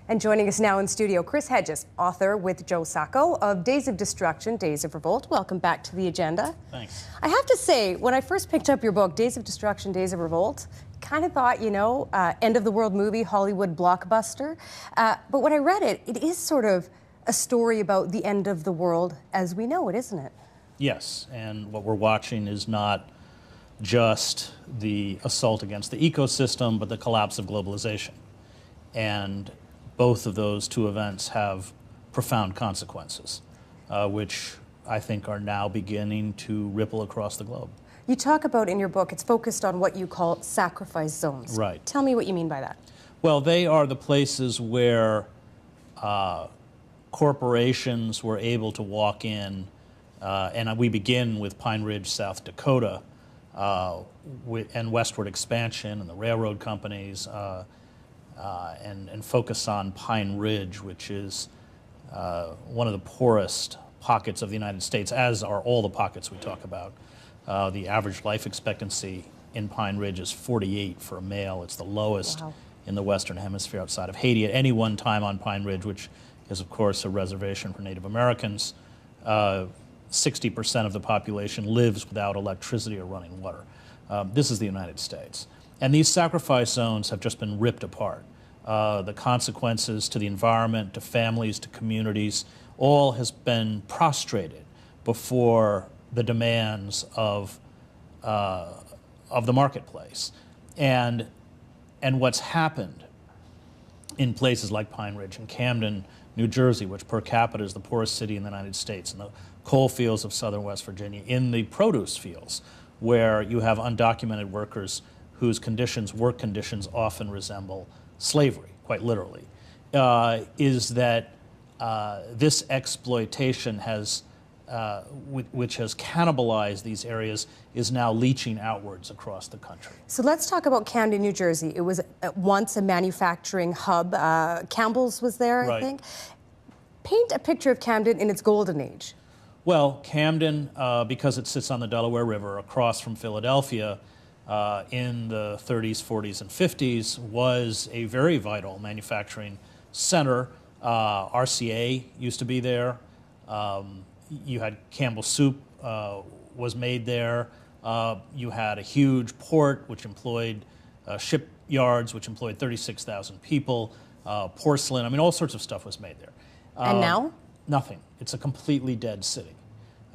And joining us now in studio, Chris Hedges, author with Joe Sacco of Days of Destruction, Days of Revolt. Welcome back to the agenda. Thanks. I have to say, when I first picked up your book, Days of Destruction, Days of Revolt, kind of thought, end of the world movie, Hollywood blockbuster. But when I read it, it is sort of a story about the end of the world as we know it, isn't it? Yes, and what we're watching is not just the assault against the ecosystem, but the collapse of globalization. And both of those two events have profound consequences, which I think are now beginning to ripple across the globe. You talk about in your book, it's focused on what you call sacrifice zones. Right. Tell me what you mean by that. Well, they are the places where corporations were able to walk in, and we begin with Pine Ridge, South Dakota, and westward expansion and the railroad companies, and focus on Pine Ridge, which is one of the poorest pockets of the United States, as are all the pockets we talk about. The average life expectancy in Pine Ridge is 48 for a male. It's the lowest in the Western Hemisphere outside of Haiti at any one time on Pine Ridge, which is, of course, a reservation for Native Americans. 60% of the population lives without electricity or running water. This is the United States. And these sacrifice zones have just been ripped apart. The consequences to the environment, to families, to communities, all has been prostrated before the demands of the marketplace. And what's happened in places like Pine Ridge and Camden, New Jersey, which per capita is the poorest city in the United States, in the coal fields of southern West Virginia, in the produce fields, where you have undocumented workers whose work conditions often resemble slavery, quite literally, is that this exploitation which has cannibalized these areas, is now leaching outwards across the country. So let's talk about Camden, New Jersey. It was at once a manufacturing hub. Campbell's was there, I think. Paint a picture of Camden in its golden age. Well, Camden, because it sits on the Delaware River across from Philadelphia, in the 30s, 40s, and 50s, was a very vital manufacturing center. RCA used to be there. You had Campbell Soup was made there. You had a huge port which employed shipyards, which employed 36,000 people. Porcelain, I mean, all sorts of stuff was made there. And now? Nothing. It's a completely dead city.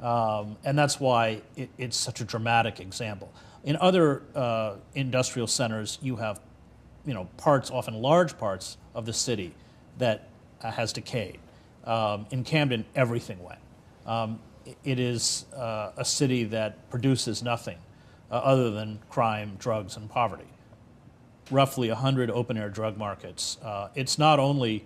And that's why it's such a dramatic example. In other industrial centers, you have, parts, often large parts of the city that has decayed. In Camden, everything went. It is a city that produces nothing other than crime, drugs, and poverty. Roughly 100 open-air drug markets. It's not only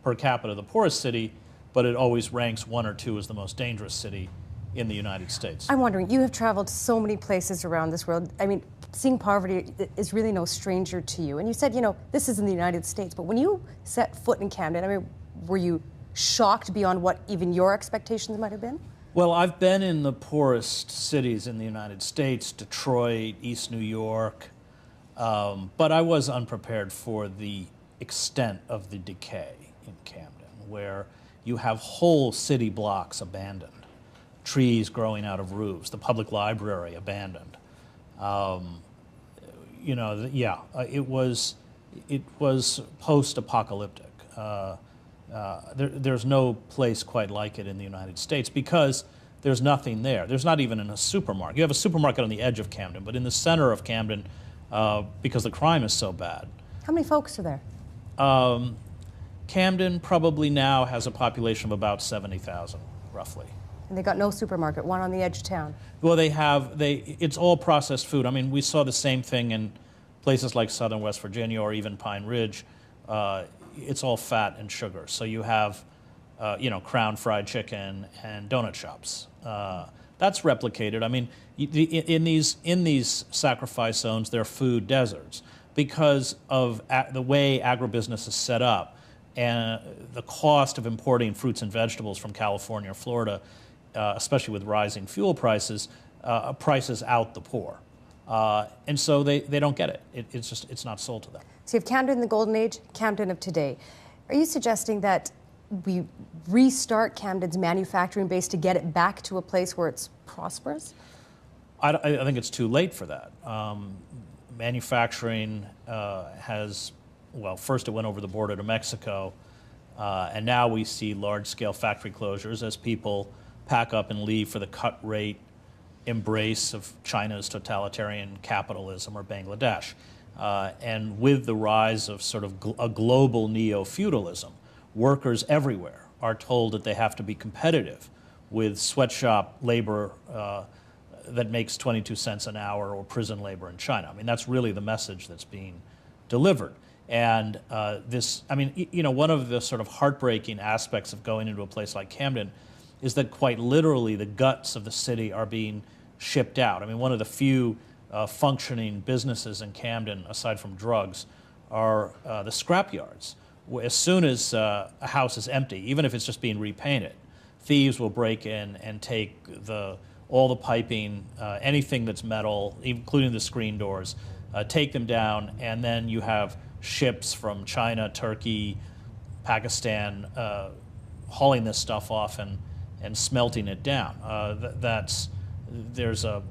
per capita the poorest city, but it always ranks 1 or 2 as the most dangerous city in the United States. I'm wondering, you have traveled so many places around this world. I mean, seeing poverty is really no stranger to you. And you said, this is in the United States, but when you set foot in Camden, I mean, were you shocked beyond what even your expectations might have been? Well, I've been in the poorest cities in the United States, Detroit, East New York, but I was unprepared for the extent of the decay in Camden, where you have whole city blocks abandoned, trees growing out of roofs, the public library abandoned. It was post-apocalyptic. There's no place quite like it in the United States because there's nothing there. There's not even a supermarket. You have a supermarket on the edge of Camden, but in the center of Camden, because the crime is so bad. How many folks are there? Camden probably now has a population of about 70,000, roughly. And they got no supermarket, one on the edge of town. Well, it's all processed food. I mean, we saw the same thing in places like southern West Virginia or even Pine Ridge. It's all fat and sugar. So you have, Crown Fried Chicken and donut shops. That's replicated. I mean, in these sacrifice zones, they're food deserts because of the way agribusiness is set up and the cost of importing fruits and vegetables from California or Florida, especially with rising fuel prices, prices out the poor. And so they don't get it. It's not sold to them. So you have Camden in the golden age, Camden of today. Are you suggesting that we restart Camden's manufacturing base to get it back to a place where it's prosperous? I think it's too late for that. Manufacturing has, well, first it went over the border to Mexico, and now we see large-scale factory closures as people pack up and leave for the cut-rate embrace of China's totalitarian capitalism or Bangladesh. And with the rise of sort of a global neo-feudalism, workers everywhere are told that they have to be competitive with sweatshop labor that makes 22 cents an hour or prison labor in China. I mean, that's really the message that's being delivered. And one of the sort of heartbreaking aspects of going into a place like Camden is that quite literally the guts of the city are being shipped out. I mean, one of the few functioning businesses in Camden, aside from drugs, are the scrap yards. As soon as a house is empty, even if it's just being repainted, thieves will break in and take all the piping, anything that's metal, including the screen doors, take them down, and then you have ships from China, Turkey, Pakistan hauling this stuff off and smelting it down. There's a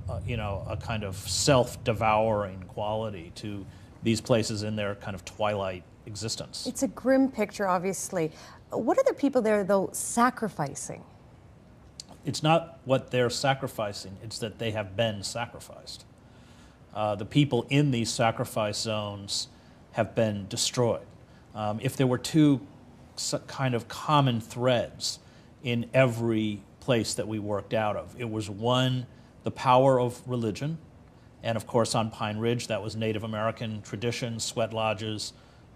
kind of self-devouring quality to these places in their kind of twilight existence. It's a grim picture, obviously. What are the people there, though, sacrificing? It's not what they're sacrificing, it's that they have been sacrificed. The people in these sacrifice zones have been destroyed. If there were two kind of common threads in every place that we worked out of, it was one, the power of religion, and of course on Pine Ridge that was Native American traditions, sweat lodges,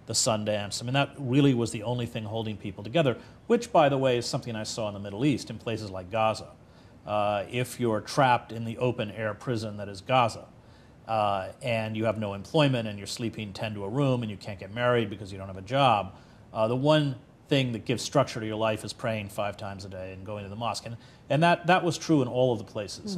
the Sundance. I mean, that really was the only thing holding people together, which, by the way, is something I saw in the Middle East, in places like Gaza. If you're trapped in the open-air prison that is Gaza, and you have no employment, and you're sleeping 10 to a room, and you can't get married because you don't have a job, the one thing that gives structure to your life is praying 5 times a day and going to the mosque. And that was true in all of the places.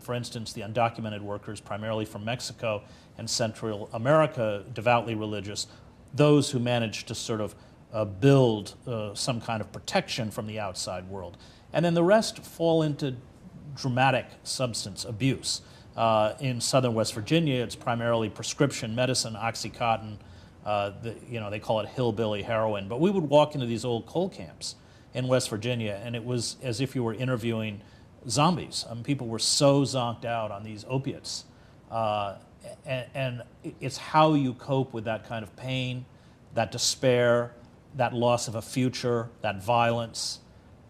For instance, the undocumented workers, primarily from Mexico and Central America, devoutly religious, those who managed to sort of build some kind of protection from the outside world. And then the rest fall into dramatic substance abuse. In southern West Virginia, it's primarily prescription medicine, Oxycontin. They call it hillbilly heroin. But we would walk into these old coal camps in West Virginia, and it was as if you were interviewing zombies. I mean, people were so zonked out on these opiates. And it's how you cope with that kind of pain, that despair, that loss of a future, that violence.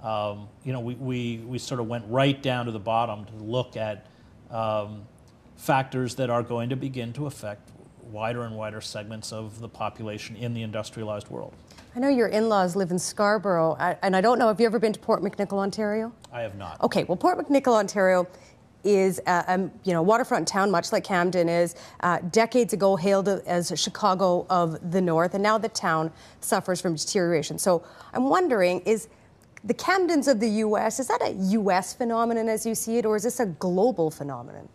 We sort of went right down to the bottom to look at factors that are going to begin to affect wider and wider segments of the population in the industrialized world. I know your in-laws live in Scarborough, and I don't know, have you ever been to Port McNicoll, Ontario? I have not. Okay, well, Port McNicoll, Ontario is a waterfront town, much like Camden is. Decades ago hailed as Chicago of the North, and now the town suffers from deterioration. So I'm wondering, is the Camdens of the U.S., is that a U.S. phenomenon as you see it, or is this a global phenomenon?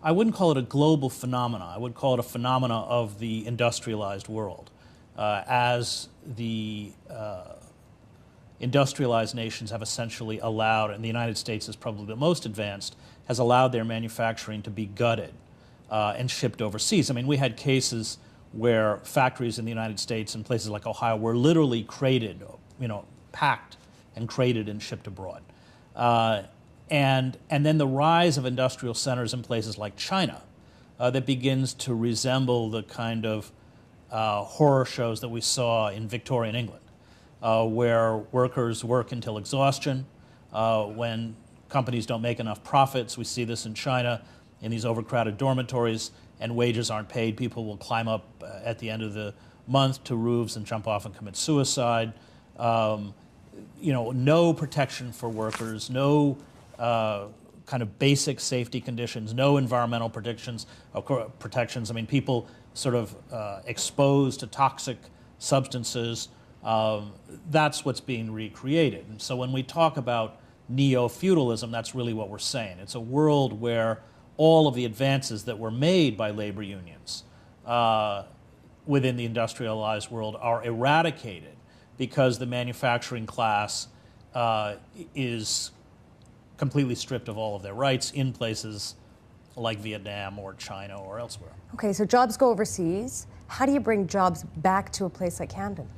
I wouldn't call it a global phenomenon. I would call it a phenomena of the industrialized world. As the industrialized nations have essentially allowed, and the United States is probably the most advanced, has allowed their manufacturing to be gutted and shipped overseas. I mean, we had cases where factories in the United States and places like Ohio were literally crated, packed and crated and shipped abroad. And then the rise of industrial centers in places like China that begins to resemble the kind of horror shows that we saw in Victorian England, where workers work until exhaustion. When companies don't make enough profits, we see this in China, in these overcrowded dormitories, and wages aren't paid. People will climb up at the end of the month to roofs and jump off and commit suicide. No protection for workers, no kind of basic safety conditions, no environmental protections. I mean, people sort of exposed to toxic substances. That's what's being recreated. And so when we talk about neo-feudalism, that's really what we're saying. It's a world where all of the advances that were made by labor unions within the industrialized world are eradicated because the manufacturing class is completely stripped of all of their rights in places like Vietnam or China or elsewhere. Okay, so jobs go overseas. How do you bring jobs back to a place like Camden?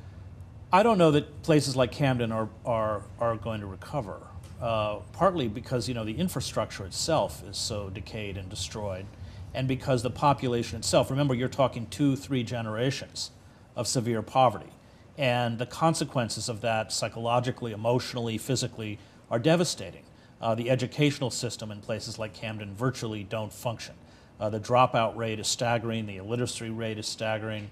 I don't know that places like Camden are going to recover, partly because the infrastructure itself is so decayed and destroyed, and because the population itself, remember you're talking 2-3 generations of severe poverty, and the consequences of that psychologically, emotionally, physically are devastating. The educational system in places like Camden virtually don't function. The dropout rate is staggering, the illiteracy rate is staggering.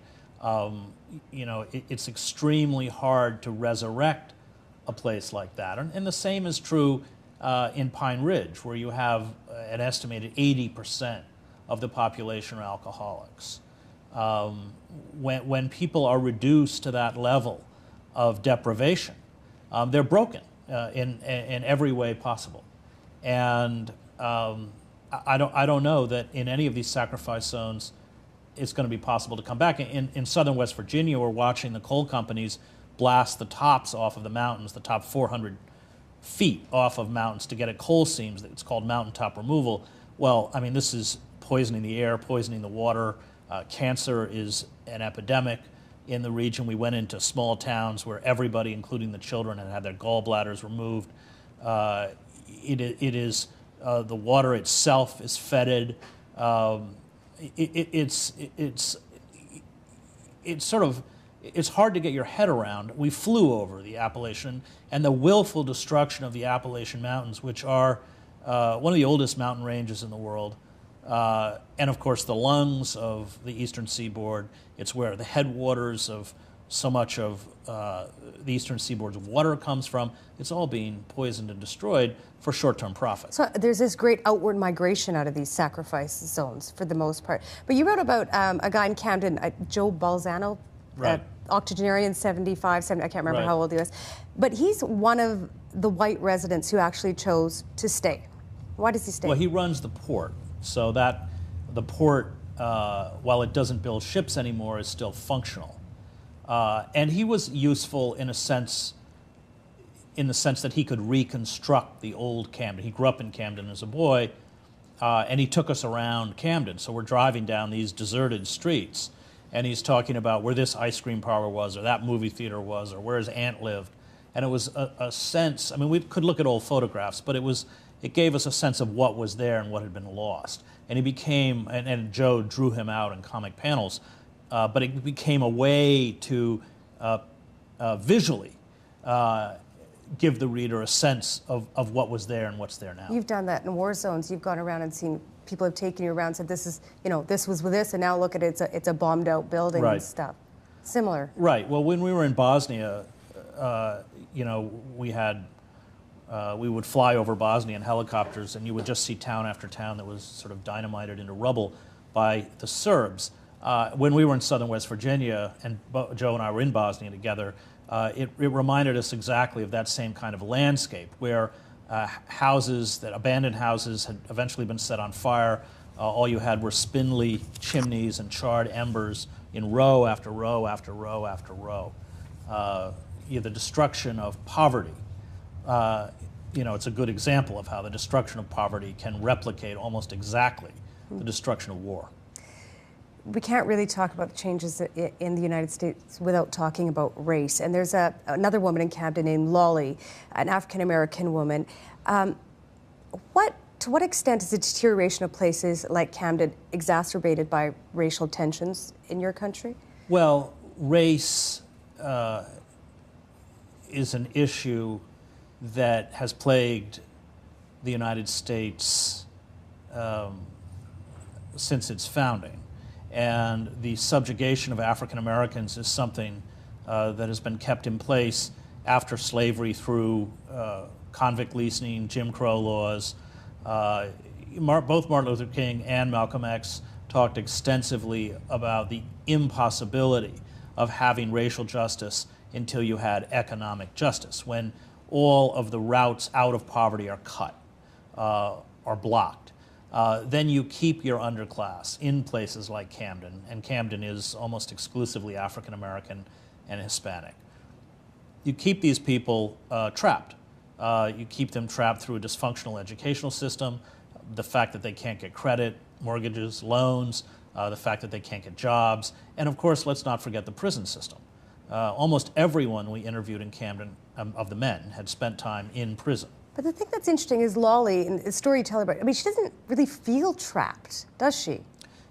It's extremely hard to resurrect a place like that. And the same is true in Pine Ridge, where you have an estimated 80% of the population are alcoholics. When people are reduced to that level of deprivation, they're broken in every way possible. And I don't know that in any of these sacrifice zones it's going to be possible to come back. In southern West Virginia, we're watching the coal companies blast the tops off of the mountains, the top 400 feet off of mountains to get at coal seams. It's called mountaintop removal. Well, I mean, this is poisoning the air, poisoning the water. Cancer is an epidemic in the region. We went into small towns where everybody, including the children, had their gallbladders removed. It is the water itself is fetid. It's hard to get your head around. We flew over the Appalachian and the willful destruction of the Appalachian Mountains, which are one of the oldest mountain ranges in the world, and of course the lungs of the eastern seaboard. It's where the headwaters of so much of the eastern seaboard's water comes from. It's all being poisoned and destroyed for short-term profit. So there's this great outward migration out of these sacrifice zones for the most part. But you wrote about a guy in Camden, Joe Balzano, right. Octogenarian, 75, 70, I can't remember right. how old he was. But he's one of the white residents who actually chose to stay. Why does he stay? Well, he runs the port, so that the port, while it doesn't build ships anymore, is still functional. And he was useful in the sense that he could reconstruct the old Camden. He grew up in Camden as a boy, and he took us around Camden. So we're driving down these deserted streets, and he's talking about where this ice cream parlor was, or that movie theater was, or where his aunt lived. And it was a sense, I mean, we could look at old photographs, but it gave us a sense of what was there and what had been lost. And he became, and Joe drew him out in comic panels, but it became a way to visually give the reader a sense of what was there and what's there now. You've done that in war zones. You've gone around and seen people have taken you around and said, this is, this was with this, and now look at it, it's a bombed out building right. and stuff. Similar. Right. Well, when we were in Bosnia, we would fly over Bosnia in helicopters, and you would just see town after town that was sort of dynamited into rubble by the Serbs. When we were in southern West Virginia, and Joe and I were in Bosnia together, it reminded us exactly of that same kind of landscape, where abandoned houses had eventually been set on fire. All you had were spindly chimneys and charred embers in row after row after row after row. The destruction of poverty. It's a good example of how the destruction of poverty can replicate almost exactly the destruction of war. We can't really talk about the changes in the United States without talking about race. And there's another woman in Camden named Lolly, an African-American woman. To what extent is the deterioration of places like Camden exacerbated by racial tensions in your country? Well, race is an issue that has plagued the United States since its founding. And the subjugation of African Americans is something that has been kept in place after slavery through convict leasing, Jim Crow laws. Both Martin Luther King and Malcolm X talked extensively about the impossibility of having racial justice until you had economic justice, when all of the routes out of poverty are cut, are blocked. then you keep your underclass in places like Camden, and Camden is almost exclusively African American and Hispanic. You keep these people trapped. You keep them trapped through a dysfunctional educational system, the fact that they can't get credit, mortgages, loans, the fact that they can't get jobs, and of course, let's not forget the prison system. Almost everyone we interviewed in Camden, of the men, had spent time in prison. But the thing that's interesting is Lolly, and the story you tell about, I mean, she doesn't really feel trapped, does she?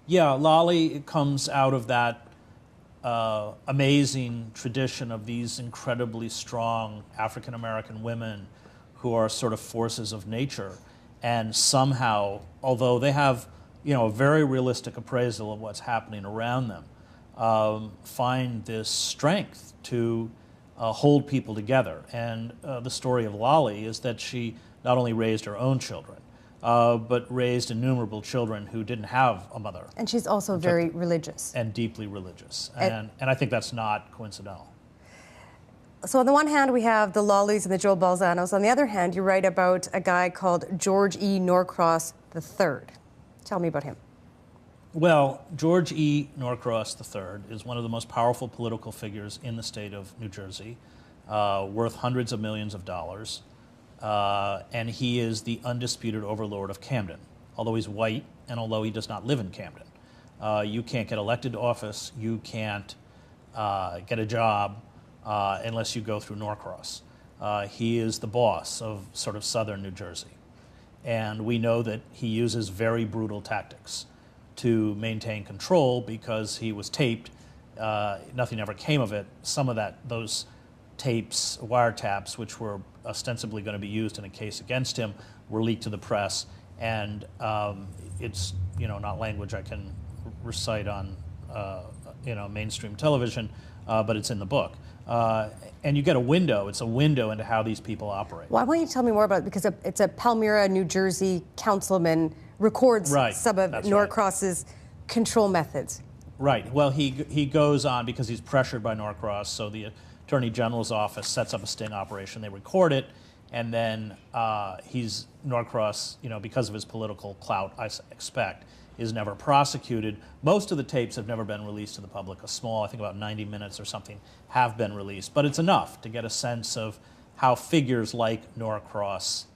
Yeah, Lolly comes out of that amazing tradition of these incredibly strong African American women who are sort of forces of nature, and somehow, although they have, a very realistic appraisal of what's happening around them, find this strength to hold people together. And the story of Lolly is that she not only raised her own children, but raised innumerable children who didn't have a mother. And she's also very religious. And deeply religious. And I think that's not coincidental. So on the one hand, we have the Lollys and the Joel Balzanos. On the other hand, you write about a guy called George E. Norcross III. Tell me about him. Well, George E. Norcross III is one of the most powerful political figures in the state of New Jersey, worth hundreds of millions of dollars, and he is the undisputed overlord of Camden, although he's white and although he does not live in Camden. You can't get elected to office, you can't get a job unless you go through Norcross. He is the boss of sort of southern New Jersey, and we know that he uses very brutal tactics to maintain control because he was taped. Nothing ever came of it. Some of those tapes, wiretaps, which were ostensibly going to be used in a case against him, were leaked to the press, and it's not language I can recite on mainstream television, but it's in the book. And you get a window. It's a window into how these people operate. Well, I want you to tell me more about it because it's a Palmyra, New Jersey councilman records some of Norcross's control methods. Right. Well, he goes on because he's pressured by Norcross, so the Attorney General's office sets up a sting operation. They record it, and then Norcross, because of his political clout, I expect, is never prosecuted. Most of the tapes have never been released to the public. A small, I think about 90 minutes or something, have been released. But it's enough to get a sense of how figures like Norcross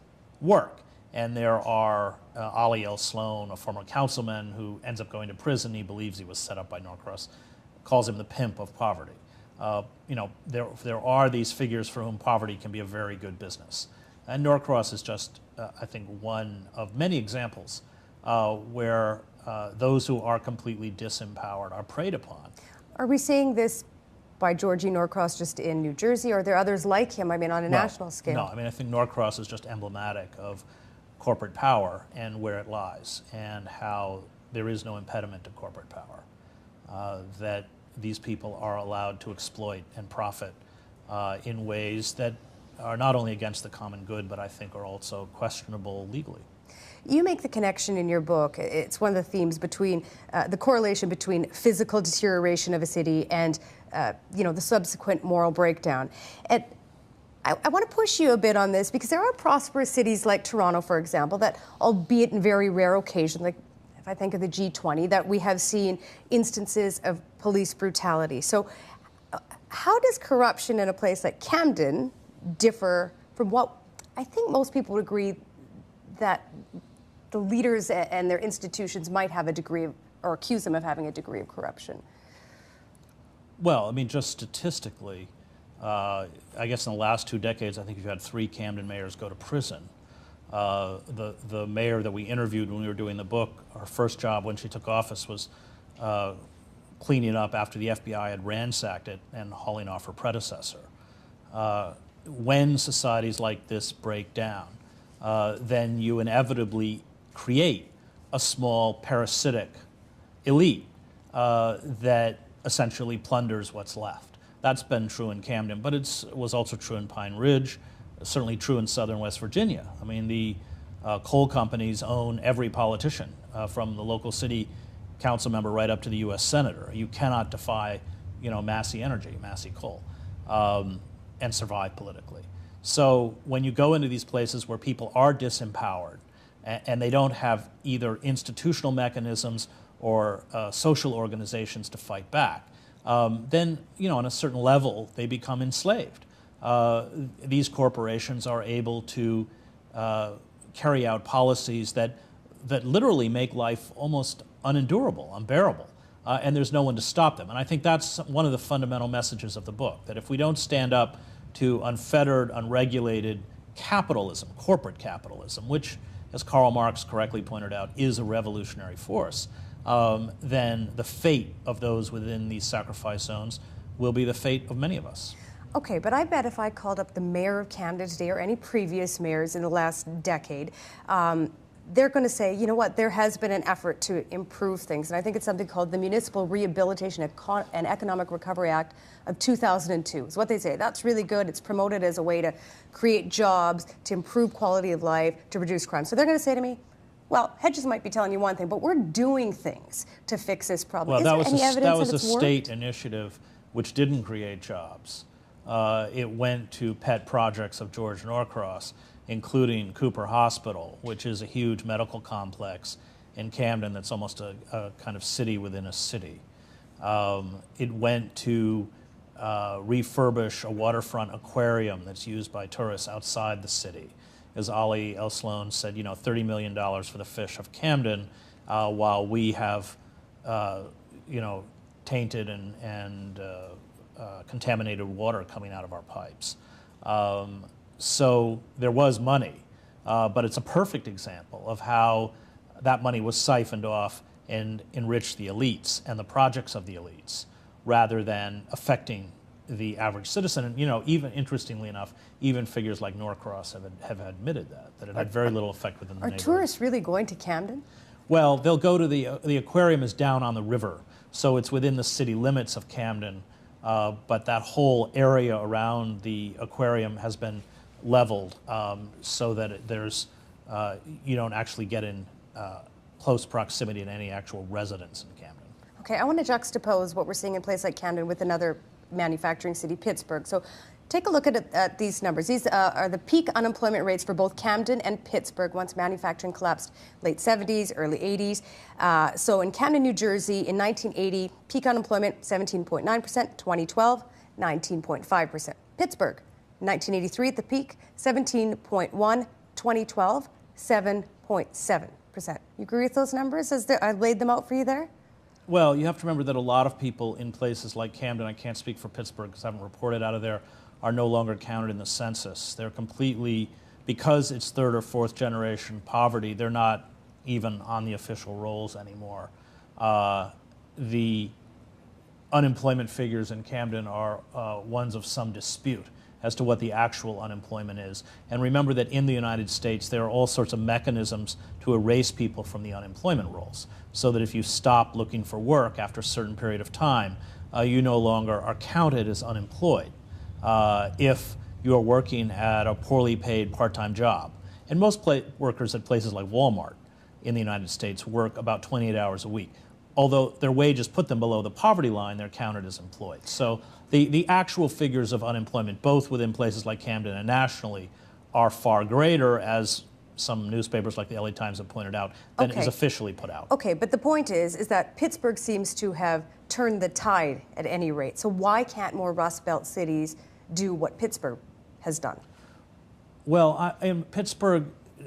work. And there are Ollie L. Sloan, a former councilman who ends up going to prison. He believes he was set up by Norcross, calls him the pimp of poverty. There are these figures for whom poverty can be a very good business. And Norcross is just, I think, one of many examples where those who are completely disempowered are preyed upon. Are we seeing this by George E. Norcross just in New Jersey, or are there others like him, on a national scale? No, I think Norcross is just emblematic of corporate power and where it lies, and how there is no impediment to corporate power, that these people are allowed to exploit and profit in ways that are not only against the common good, but I think are also questionable legally. You make the connection in your book, it's one of the themes between the correlation between physical deterioration of a city and the subsequent moral breakdown. And I want to push you a bit on this because there are prosperous cities like Toronto, for example, that, albeit in very rare occasions, like if I think of the G20, that we have seen instances of police brutality. So how does corruption in a place like Camden differ from what I think most people would agree that the leaders and their institutions might have a degree of, or accuse them of having a degree of corruption? Well, just statistically, I guess in the last 2 decades, I think you've had 3 Camden mayors go to prison. The mayor that we interviewed when we were doing the book, her first job when she took office was cleaning up after the FBI had ransacked it and hauling off her predecessor. When societies like this break down, then you inevitably create a small parasitic elite that essentially plunders what's left. That's been true in Camden, but it was also true in Pine Ridge, certainly true in southern West Virginia. The coal companies own every politician, from the local city council member right up to the U.S. senator. You cannot defy, Massey Energy, Massey Coal, and survive politically. So when you go into these places where people are disempowered and they don't have either institutional mechanisms or social organizations to fight back, then, on a certain level, they become enslaved. These corporations are able to carry out policies that literally make life almost unendurable, unbearable, and there's no one to stop them. And I think that's one of the fundamental messages of the book, that if we don't stand up to unfettered, unregulated capitalism, corporate capitalism, which, as Karl Marx correctly pointed out, is a revolutionary force, then the fate of those within these sacrifice zones will be the fate of many of us. Okay, but I bet if I called up the mayor of Camden today or any previous mayors in the last decade, they're going to say, you know what, there has been an effort to improve things. And I think it's something called the Municipal Rehabilitation and Economic Recovery Act of 2002. Is what they say. That's really good. It's promoted as a way to create jobs, to improve quality of life, to reduce crime. So they're going to say to me, well, Hedges might be telling you one thing, but we're doing things to fix this problem. Well, that was a worked? state initiative which didn't create jobs. It went to pet projects of George Norcross, including Cooper Hospital, which is a huge medical complex in Camden that's almost a kind of city within a city. It went to refurbish a waterfront aquarium that's used by tourists outside the city. As Ollie L. Sloan said, $30 million for the fish of Camden, while we have, tainted and contaminated water coming out of our pipes. So there was money, but it's a perfect example of how that money was siphoned off and enriched the elites and the projects of the elites, rather than affecting the average citizen. And even interestingly enough, even figures like Norcross have admitted that it had very little effect within the neighborhood. Are tourists really going to Camden? Well, they'll go to the aquarium is down on the river, so it's within the city limits of Camden, but that whole area around the aquarium has been leveled so that there's you don't actually get in close proximity to any actual residents in Camden. Okay, I want to juxtapose what we're seeing in a place like Camden with another manufacturing city, Pittsburgh. So take a look at these numbers. These are the peak unemployment rates for both Camden and Pittsburgh once manufacturing collapsed late 70s, early 80s. So in Camden, New Jersey, in 1980, peak unemployment 17.9%, 2012, 19.5%. Pittsburgh, 1983 at the peak, 17.1, 2012, 7.7%. You agree with those numbers as I laid them out for you there? Well, you have to remember that a lot of people in places like Camden, I can't speak for Pittsburgh because I haven't reported out of there, are no longer counted in the census. They're completely, because it's third or fourth generation poverty, they're not even on the official rolls anymore. The unemployment figures in Camden are ones of some dispute as to what the actual unemployment is. And remember that in the United States, there are all sorts of mechanisms to erase people from the unemployment rolls, so that if you stop looking for work after a certain period of time, you no longer are counted as unemployed if you are working at a poorly paid part-time job. And most workers at places like Walmart in the United States work about 28 hours a week. Although their wages put them below the poverty line, they're counted as employed. So the actual figures of unemployment, both within places like Camden and nationally, are far greater, as some newspapers like the LA Times have pointed out, than is officially put out. Okay, but the point is that Pittsburgh seems to have turned the tide at any rate. So why can't more Rust Belt cities do what Pittsburgh has done? Well, in Pittsburgh,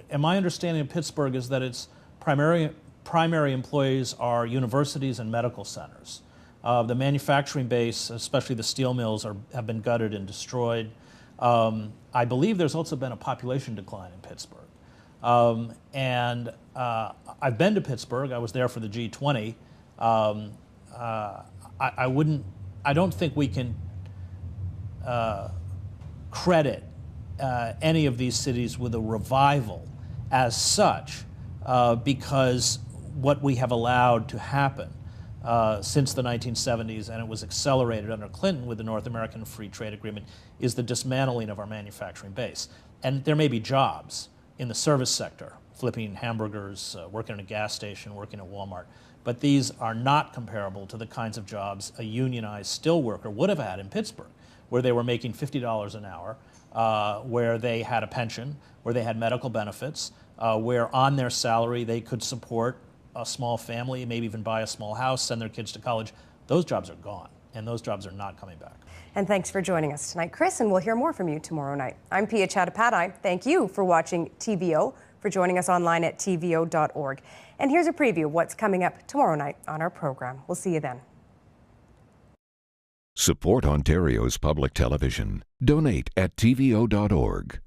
and my understanding of Pittsburgh is that its primary employees are universities and medical centers. The manufacturing base, especially the steel mills, have been gutted and destroyed. I believe there's also been a population decline in Pittsburgh. And I've been to Pittsburgh. I was there for the G20. I don't think we can credit any of these cities with a revival as such, because what we have allowed to happen since the 1970s, and it was accelerated under Clinton with the North American Free Trade Agreement, is the dismantling of our manufacturing base. And there may be jobs in the service sector, flipping hamburgers, working at a gas station, working at Walmart, but these are not comparable to the kinds of jobs a unionized steel worker would have had in Pittsburgh, where they were making $50 an hour, where they had a pension, where they had medical benefits, where on their salary they could support a small family, maybe even buy a small house, send their kids to college. Those jobs are gone, and those jobs are not coming back. And thanks for joining us tonight, Chris, and we'll hear more from you tomorrow night. I'm Pia Chattopadhyay. Thank you for watching TVO, for joining us online at tvo.org. And here's a preview of what's coming up tomorrow night on our program. We'll see you then. Support Ontario's public television. Donate at tvo.org.